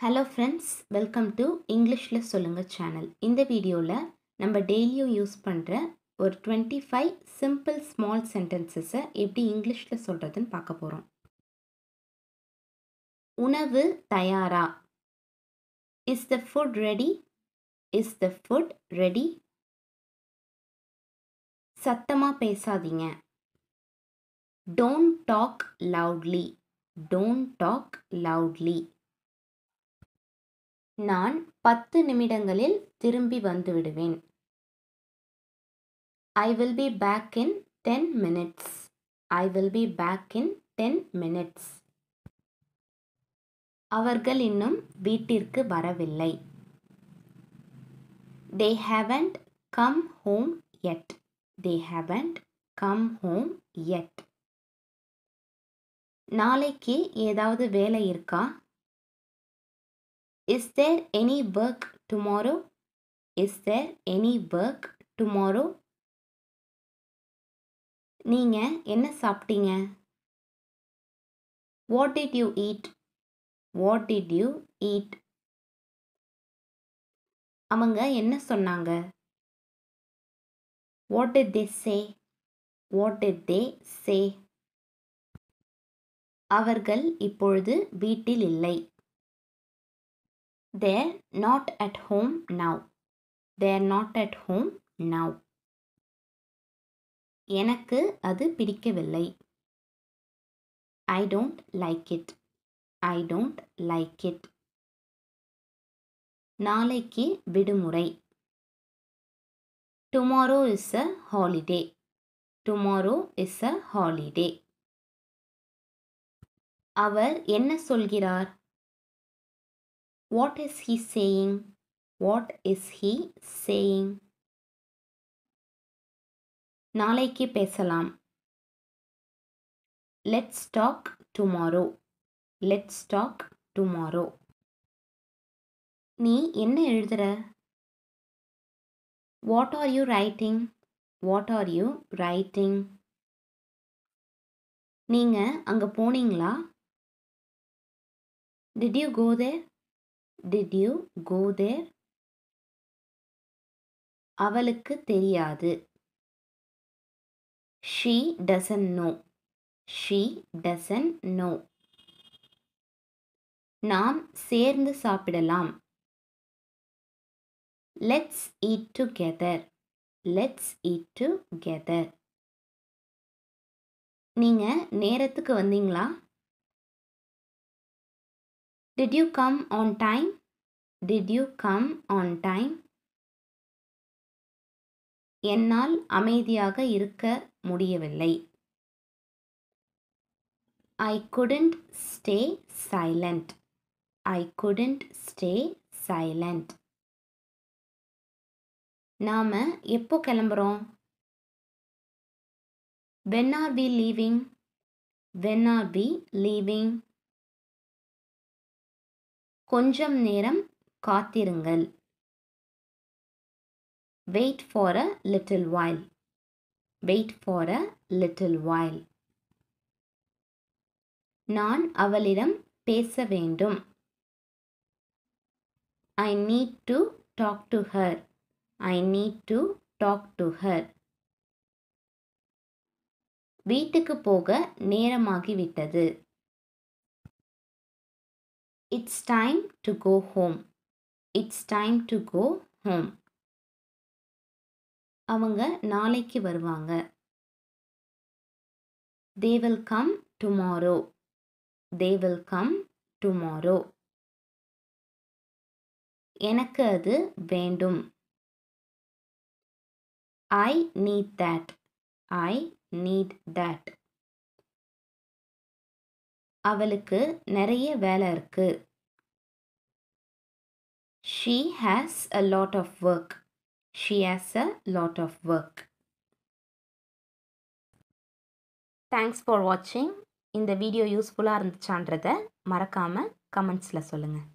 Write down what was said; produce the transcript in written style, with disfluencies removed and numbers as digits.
Hello friends, welcome to இங்கிலீஷில் சொல்லுங்கள் channel. இந்த வீடியோவில் நம்ம டெய்லியும் யூஸ் பண்ணுற ஒரு 25 சிம்பிள் ஸ்மால் சென்டென்சஸை எப்படி இங்கிலீஷில் சொல்கிறதுன்னு பார்க்க போகிறோம். உணவு தயாரா? Is the food ready? Is the food ready? சத்தமாக பேசாதீங்க. Don't talk loudly. Don't talk loudly. நான் 10 நிமிடங்களில் திரும்பி வந்துவிடுவேன். I will be back in 10 minutes. I will be back in 10 minutes. அவர்கள் இன்னும் வீட்டிற்கு வரவில்லை. They haven't come home yet. They haven't come home yet. நாளைக்கு ஏதாவது வேலை இருக்கா? Is there any work tomorrow? Is there any work tomorrow? நீங்க என்ன சாப்பிட்டீங்க? What did you eat? What did you eat? அவங்க என்ன சொன்னாங்க? What did they say? What did they say? அவர்கள் இப்பொழுது வீட்டில் இல்லை. They're not at home now. They're not at home now. எனக்கு அது பிடிக்கவில்லை. I don't like it. I don't like it. நாளைக்கு விடுமுறை. Tomorrow is a holiday. Tomorrow is a holiday. அவர் என்ன சொல்கிறார்? What is he saying? What is he saying? நாளைக்கு பேசலாம். Let's talk tomorrow. Let's talk tomorrow. நீ என்ன எழுதுற? What are you writing? What are you writing? நீங்க அங்க போனீங்களா? Did you go there? Did you go there? அவளுக்கு தெரியாது. She doesn't know. She doesn't know. நாம் சேர்ந்து சாப்பிடலாம். Let's eat together. Let's eat together. நீங்க நேரத்துக்கு வந்தீங்களா? Did you come on time? Did you come on time? என்னால் அமைதியாக இருக்க முடியவில்லை. I couldn't stay silent. I couldn't stay silent. நாம எப்போ கிளம்புறோம்? When are we leaving? When are we leaving? கொஞ்சம் நேரம் காத்திருங்கள். Wait for a little while. Wait for a little while. நான் அவளிடம் பேச வேண்டும். I need to talk to her. I need to talk to her. வீட்டுக்கு போக நேரமாகிவிட்டது. It's time to go home. It's time to go home. அவங்க நாளைக்கு வருவாங்க. They will come tomorrow. They will come tomorrow. எனக்கு அது வேண்டும். I need that. I need that. அவளுக்கு நிறைய வேலை இருக்கு. She has a lot of work. She has a lot of work. Thanks for watching. இந்த வீடியோ யூஸ்ஃபுல்லாக இருந்துச்சான்றதை மறக்காமல் கமெண்ட்ஸில் சொல்லுங்கள்.